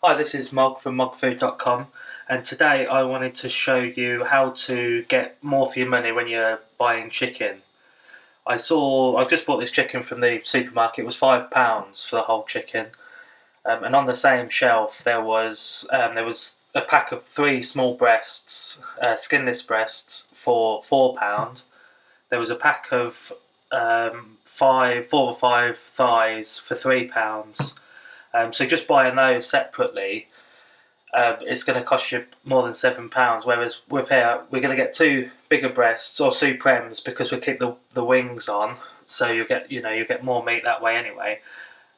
Hi, this is Mog from mogfood.com, and today I wanted to show you how to get more for your money when you're buying chicken. I just bought this chicken from the supermarket. It was £5 for the whole chicken, and on the same shelf there was a pack of three small breasts, skinless breasts, for £4. There was a pack of four or five thighs for £3. So just buying those separately, it's going to cost you more than £7. Whereas with here, we're going to get two bigger breasts or supremes because we keep the wings on, so you get more meat that way anyway,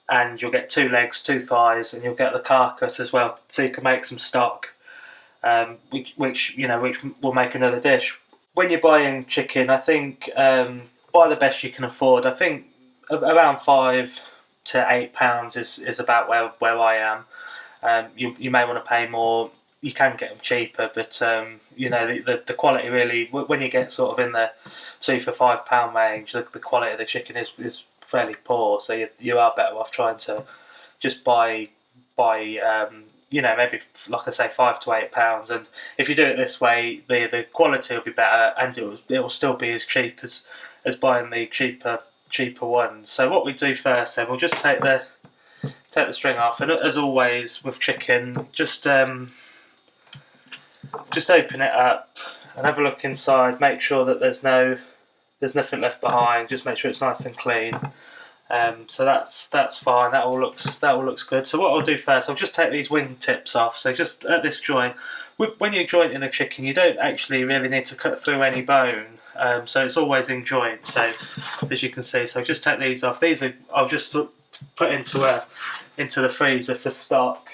and you'll get two legs, two thighs, and you'll get the carcass as well, so you can make some stock, which will make another dish. When you're buying chicken, I think buy the best you can afford. I think around £5 to £8 is about where I am. You may want to pay more. You can get them cheaper, but the quality really, when you get sort of in the £2 for £5 range, the quality of the chicken is fairly poor. So you are better off trying to just buy maybe, like I say, £5 to £8. And if you do it this way, the quality will be better, and it will still be as cheap as buying the cheaper ones. So what we do first, then we'll just take the string off, and as always with chicken, just open it up and have a look inside. Make sure that there's nothing left behind. Just make sure it's nice and clean. So that's fine. That all looks good. So what I'll do first, I'll just take these wing tips off. So just at this joint, when you're jointing a chicken, you don't actually really need to cut through any bone. So it's always in joint. So as you can see, so just take these off. I'll just put into the freezer for stock.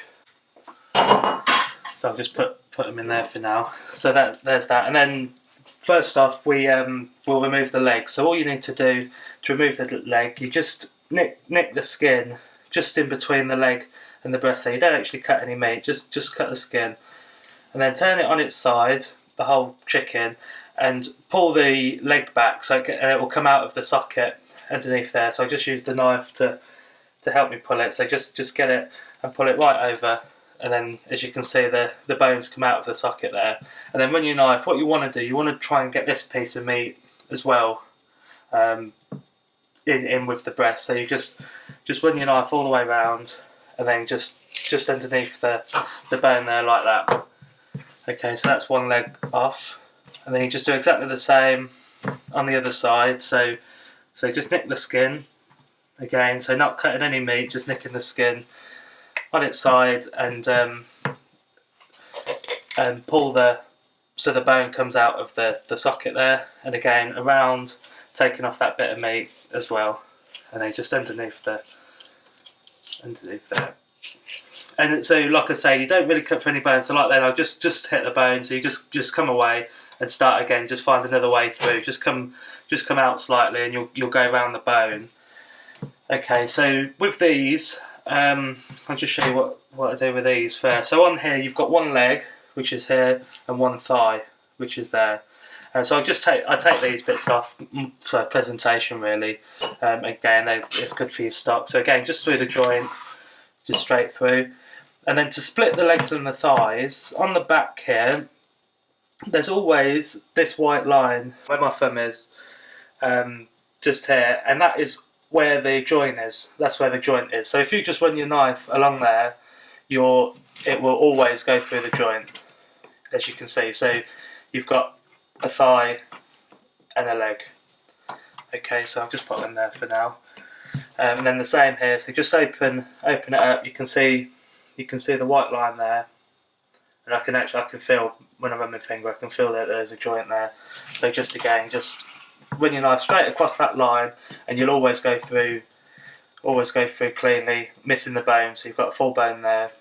So I'll just put them in there for now. So there's that. And then first off, we'll remove the leg. So all you need to do to remove the leg, you just nick the skin just in between the leg and the breast there. You don't actually cut any meat, just cut the skin. And then turn it on its side, the whole chicken, and pull the leg back so it will come out of the socket underneath there. So I just use the knife to help me pull it. So just get it and pull it right over, and then as you can see, the bones come out of the socket there. And then when you knife, what you want to do, you want to try and get this piece of meat as well in with the breast. So you just run your knife all the way around, and then just underneath the bone there, like that. Okay, so that's one leg off, and then you just do exactly the same on the other side. So just nick the skin again, so not cutting any meat, just nicking the skin on its side, and pull so the bone comes out of the socket there, and again around, taking off that bit of meat as well, and then just underneath there. And so, like I say, you don't really cut for any bones. So like that, I'll just hit the bone. So you just come away and start again. Just find another way through. Just come out slightly, and you'll go around the bone. Okay, so with these, I'll just show you what I do with these first. So on here, you've got one leg, which is here, and one thigh, which is there. So I take these bits off for presentation, really. Again, it's good for your stock. So again, just through the joint, just straight through. And then to split the legs and the thighs, on the back here, there's always this white line where my thumb is, just here, and that is where the joint is. That's where the joint is. So if you just run your knife along there, it will always go through the joint, as you can see. So you've got a thigh and a leg. Okay, so I'll just put them there for now. And then the same here. So just open it up. You can see the white line there, and I can feel when I run my finger. I can feel that there's a joint there. So just run your knife straight across that line, and you'll always go through cleanly, missing the bone. So you've got a full bone there,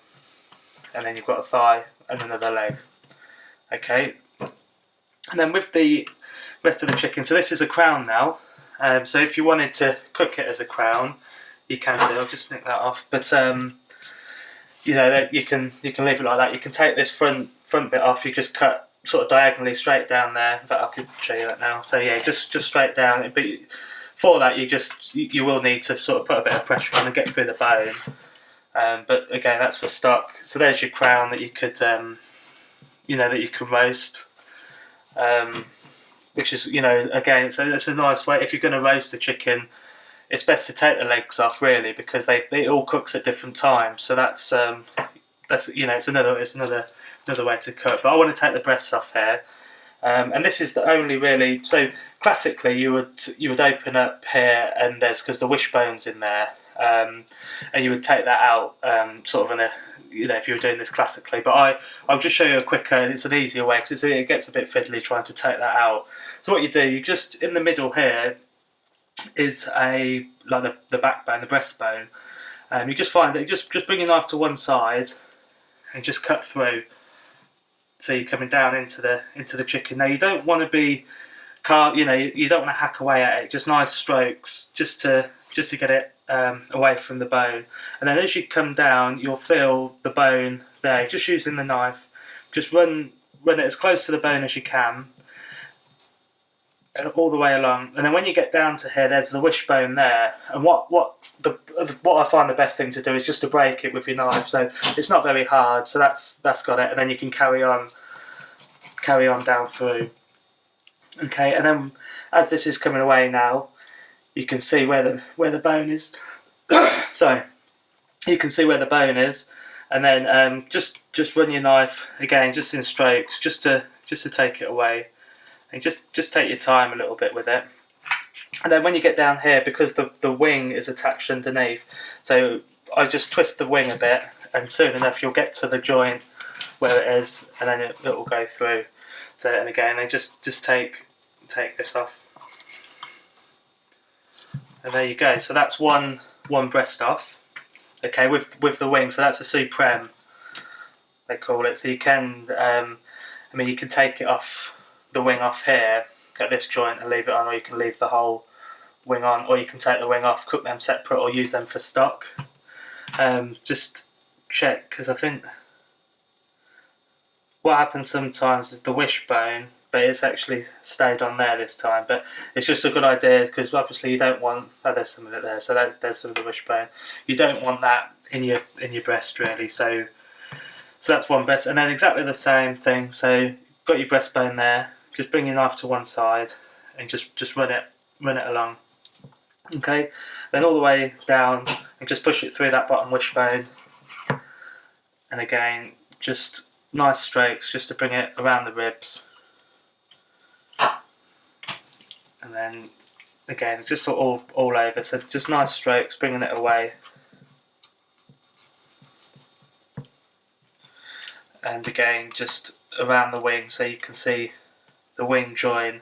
and then you've got a thigh and another leg. Okay, and then with the rest of the chicken, so this is a crown now. So if you wanted to cook it as a crown, you can do. I'll just nick that off. But you can leave it like that. You can take this front bit off. You just cut sort of diagonally straight down there. In fact, I could show you that now. So yeah, just straight down. But for that, you will need to sort of put a bit of pressure on and get through the bone. But again, that's for stock. So there's your crown that you could, that you can roast. Which is, again, so it's a nice way. If you're going to roast the chicken, it's best to take the legs off really, because they all cooks at different times. So that's it's another way to cook. But I want to take the breasts off here. And this is the only really. So classically, you would open up here, and because the wishbone's in there, and you would take that out, sort of in a, if you were doing this classically. But I'll just show you a quicker, and it's an easier way, because it gets a bit fiddly trying to take that out. So what you do, you just in the middle here is the backbone, the breastbone. You just find it. Just bring your knife to one side, and just cut through. So you're coming down into the chicken. Now you don't want to be you don't want to hack away at it. Just nice strokes, just to get it away from the bone. And then as you come down, you'll feel the bone there. Just using the knife, just run it as close to the bone as you can, all the way along. And then when you get down to here, there's the wishbone there. And what I find the best thing to do is just to break it with your knife. So it's not very hard. So that's got it. And then you can carry on down through. Okay, and then as this is coming away now, you can see where the bone is. Sorry, you can see where the bone is, and then just run your knife again, just in strokes, just to take it away, and just take your time a little bit with it. And then when you get down here, because the wing is attached underneath, so I just twist the wing a bit, and soon enough you'll get to the joint where it is, and then it will go through. So, and again, then just take this off, and there you go. So that's one breast off. Okay, with the wing. So that's a supreme, they call it. So you can, you can take it off, the wing off here at this joint and leave it on, or you can leave the whole wing on, or you can take the wing off, cook them separate, or use them for stock. Just check, because I think what happens sometimes is the wishbone, but it's actually stayed on there this time. But it's just a good idea, because obviously you don't want. Oh, there's some of it there. So there's some of the wishbone. You don't want that in your breast really. So that's one breast, and then exactly the same thing. So got your breastbone there. Just bring your knife to one side, and just run it along. Okay, then all the way down, and just push it through that bottom wishbone. And again, just nice strokes, just to bring it around the ribs. And then again, it's just all over. So just nice strokes, bringing it away. And again, just around the wing, so you can see the wing join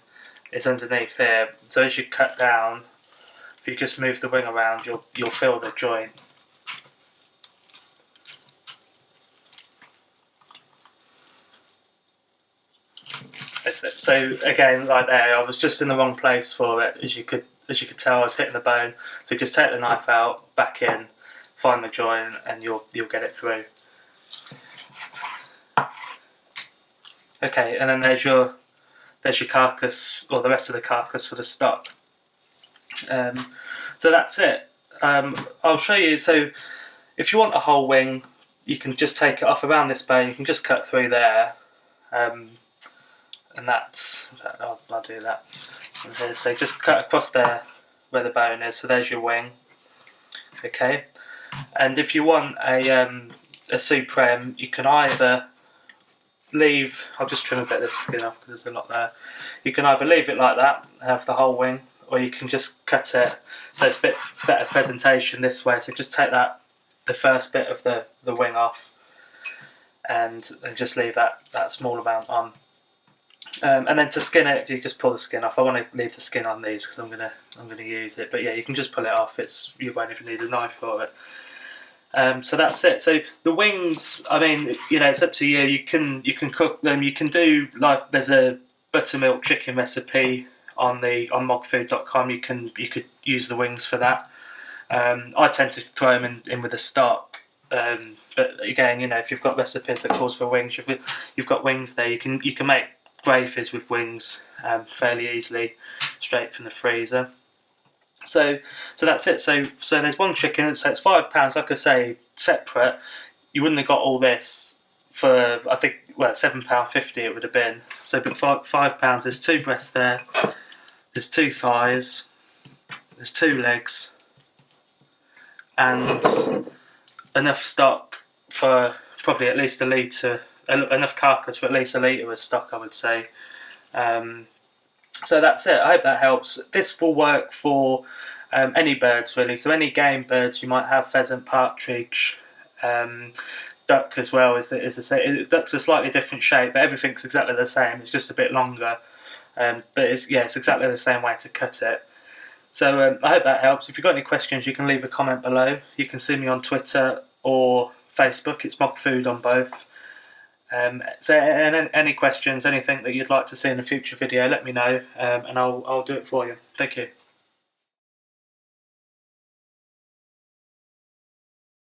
is underneath here. So as you cut down, if you just move the wing around, you'll feel the joint. So again, like there, I was just in the wrong place for it. As you could tell, I was hitting the bone. So just take the knife out, back in, find the joint, and you'll get it through. Okay, and then there's your carcass, or the rest of the carcass for the stock. So that's it. I'll show you. So if you want a whole wing, you can just take it off around this bone. You can just cut through there. And that's, I'll do that from here. So just cut across there where the bone is. So there's your wing. Okay, and if you want a supreme, you can either leave. I'll just trim a bit of the skin off because there's a lot there. You can either leave it like that, have the whole wing, or you can just cut it so it's a bit better presentation this way. So just take the first bit of the wing off, and just leave that small amount on. And then to skin it, you just pull the skin off. I want to leave the skin on these because I'm gonna use it. But yeah, you can just pull it off. You won't even need a knife for it. So that's it. So the wings, it's up to you. You can cook them. You can do, like, there's a buttermilk chicken recipe on mogfood.com. You could use the wings for that. I tend to throw them in with the stock. But again, if you've got recipes that calls for wings, you've got wings there. You can make gravies with wings fairly easily, straight from the freezer. So that's it. So there's one chicken. So it's £5. Like I say, separate, you wouldn't have got all this for, I think, well, £7.50 it would have been. So, but £5, there's 2 breasts there, there's 2 thighs, there's 2 legs, and enough stock for probably at least a litre, enough carcass for at least a litre of stock, I would say. So that's it. I hope that helps. This will work for any birds really. So any game birds you might have, pheasant, partridge, duck as well. Is the same. Duck's a slightly different shape, but everything's exactly the same. It's just a bit longer. But it's exactly the same way to cut it. So I hope that helps. If you've got any questions, you can leave a comment below. You can see me on Twitter or Facebook. It's Mog Food on both. So any questions, anything that you'd like to see in a future video, let me know, and I'll do it for you. Thank you.